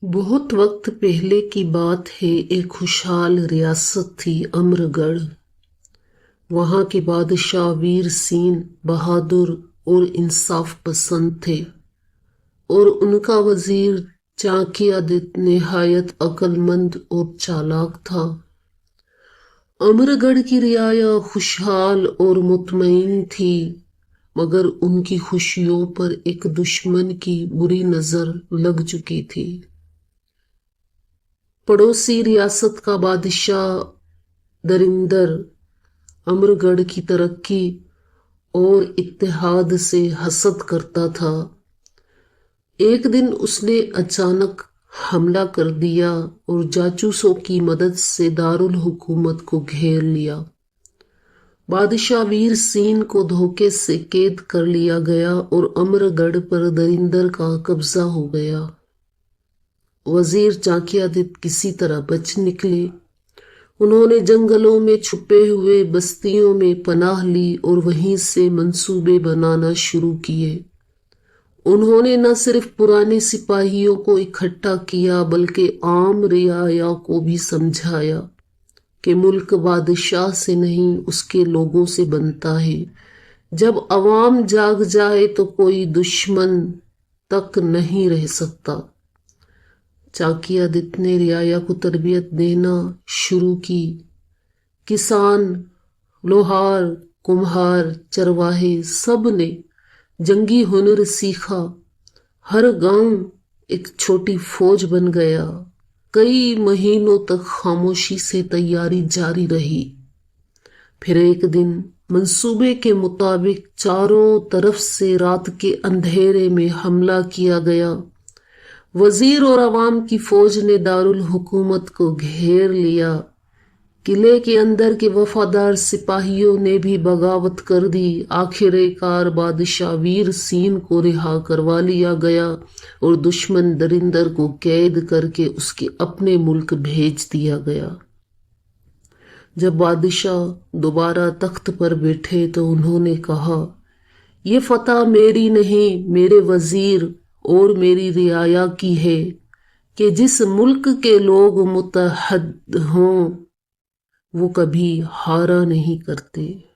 بہت وقت پہلے کی بات ہے، ایک خوشحال ریاست تھی امر گڑھ۔ وہاں کے بادشاہ ویر سین بہادر اور انصاف پسند تھے، اور ان کا وزیر چاکیادت نہایت عقل مند اور چالاک تھا۔ امر گڑھ کی رعایا خوشحال اور مطمئن تھی، مگر ان کی خوشیوں پر ایک دشمن کی بری نظر لگ چکی تھی۔ پڑوسی ریاست کا بادشاہ دریندر امر گڑھ کی ترقی اور اتحاد سے حسد کرتا تھا۔ ایک دن اس نے اچانک حملہ کر دیا اور جاسوسوں کی مدد سے دارالحکومت کو گھیر لیا۔ بادشاہ ویر سین کو دھوکے سے قید کر لیا گیا اور امر گڑھ پر دریندر کا قبضہ ہو گیا۔ وزیر چاکیادت کسی طرح بچ نکلے۔ انہوں نے جنگلوں میں چھپے ہوئے بستیوں میں پناہ لی اور وہیں سے منصوبے بنانا شروع کیے۔ انہوں نے نہ صرف پرانے سپاہیوں کو اکٹھا کیا بلکہ عام رعایا کو بھی سمجھایا کہ ملک بادشاہ سے نہیں اس کے لوگوں سے بنتا ہے۔ جب عوام جاگ جائے تو کوئی دشمن تک نہیں رہ سکتا۔ چاکیادت نے رعایا کو تربیت دینا شروع کی۔ کسان، لوہار، کمہار، چرواہے سب نے جنگی ہنر سیکھا۔ ہر گاؤں ایک چھوٹی فوج بن گیا۔ کئی مہینوں تک خاموشی سے تیاری جاری رہی۔ پھر ایک دن منصوبے کے مطابق چاروں طرف سے رات کے اندھیرے میں حملہ کیا گیا۔ وزیر اور عوام کی فوج نے دارالحکومت کو گھیر لیا۔ قلعے کے اندر کے وفادار سپاہیوں نے بھی بغاوت کر دی۔ آخر کار بادشاہ ویر سین کو رہا کروا لیا گیا اور دشمن دریندر کو قید کر کے اس کے اپنے ملک بھیج دیا گیا۔ جب بادشاہ دوبارہ تخت پر بیٹھے تو انہوں نے کہا، یہ فتح میری نہیں، میرے وزیر اور میری رعایا کی ہے کہ جس ملک کے لوگ متحد ہوں وہ کبھی ہارا نہیں کرتے۔